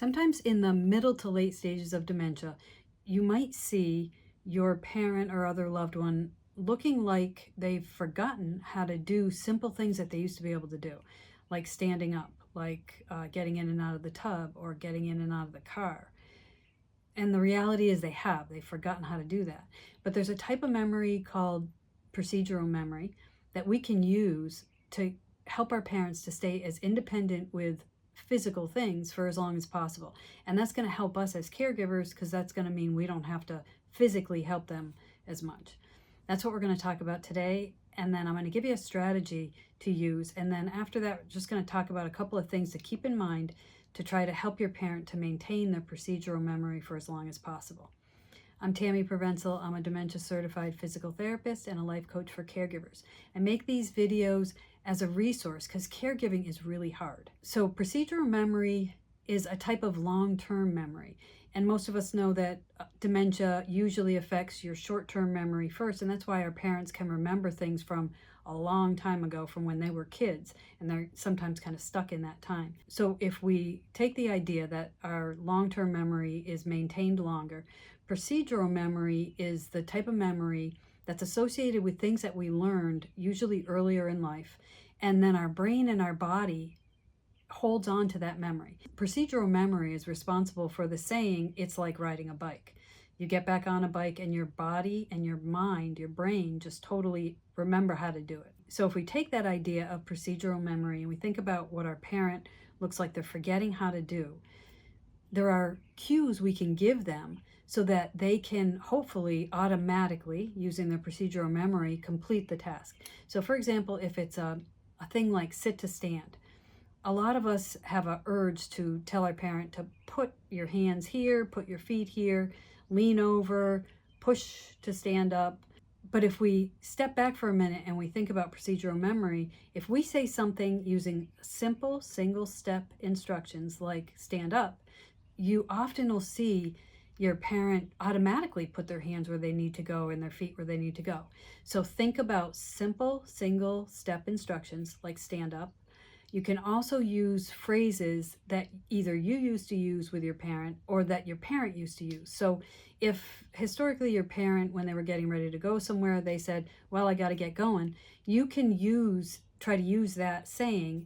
Sometimes in the middle to late stages of dementia, you might see your parent or other loved one looking like they've forgotten how to do simple things that they used to be able to do, like standing up, like getting in and out of the tub or getting in and out of the car. And the reality is they've forgotten how to do that. But there's a type of memory called procedural memory that we can use to help our parents to stay as independent with physical things for as long as possible. And that's going to help us as caregivers because that's going to mean we don't have to physically help them as much. That's what we're going to talk about today. And then I'm going to give you a strategy to use. And then after that, we're just going to talk about a couple of things to keep in mind to try to help your parent to maintain their procedural memory for as long as possible. I'm Tammy Provenzel. I'm a dementia certified physical therapist and a life coach for caregivers. I make these videos as a resource because caregiving is really hard. So procedural memory is a type of long-term memory. And most of us know that dementia usually affects your short-term memory first, and that's why our parents can remember things from a long time ago, from when they were kids, and they're sometimes kind of stuck in that time. So if we take the idea that our long-term memory is maintained longer, procedural memory is the type of memory that's associated with things that we learned usually earlier in life, and then our brain and our body holds on to that memory. Procedural memory is responsible for the saying, it's like riding a bike. You get back on a bike and your body and your mind, your brain just totally remember how to do it. So if we take that idea of procedural memory and we think about what our parent looks like they're forgetting how to do, there are cues we can give them so that they can hopefully automatically, using their procedural memory, complete the task. So for example, if it's a thing like sit to stand, a lot of us have an urge to tell our parent to put your hands here, put your feet here, lean over, push to stand up. But if we step back for a minute and we think about procedural memory, if we say something using simple single step instructions like stand up, you often will see your parent automatically put their hands where they need to go and their feet where they need to go. So think about simple single step instructions like stand up. You can also use phrases that either you used to use with your parent or that your parent used to use. So if historically your parent, when they were getting ready to go somewhere, they said, well, I got to get going, you can try to use that saying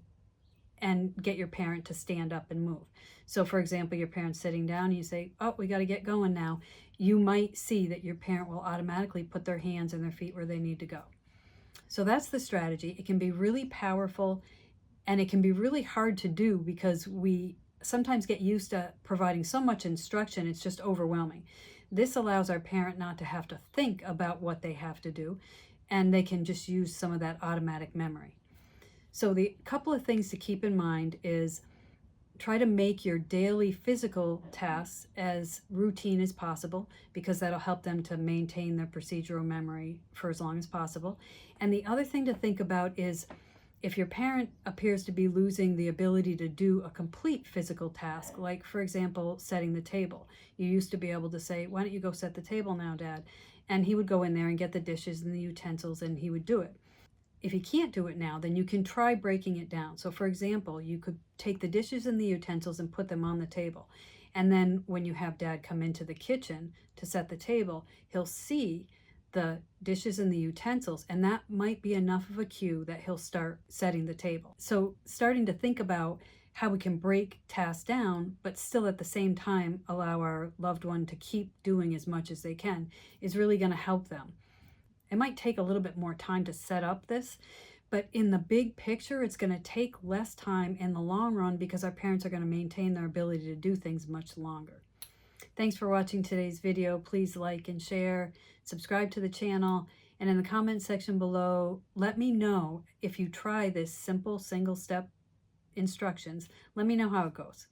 and get your parent to stand up and move. So for example, your parent's sitting down and you say, oh, we got to get going now. You might see that your parent will automatically put their hands and their feet where they need to go. So that's the strategy. It can be really powerful. And it can be really hard to do because we sometimes get used to providing so much instruction, it's just overwhelming. This allows our parent not to have to think about what they have to do, and they can just use some of that automatic memory. So the couple of things to keep in mind is try to make your daily physical tasks as routine as possible because that'll help them to maintain their procedural memory for as long as possible. And the other thing to think about is if your parent appears to be losing the ability to do a complete physical task, like for example, setting the table. You used to be able to say, why don't you go set the table now, Dad? And he would go in there and get the dishes and the utensils and he would do it. If he can't do it now, then you can try breaking it down. So for example, you could take the dishes and the utensils and put them on the table. And then when you have Dad come into the kitchen to set the table, he'll see the dishes and the utensils, and that might be enough of a cue that he'll start setting the table. So starting to think about how we can break tasks down, but still at the same time allow our loved one to keep doing as much as they can is really going to help them. It might take a little bit more time to set up this, but in the big picture, it's going to take less time in the long run because our parents are going to maintain their ability to do things much longer. Thanks for watching today's video. Please like and share, subscribe to the channel, and in the comment section below, let me know if you try this simple single step instructions. Let me know how it goes.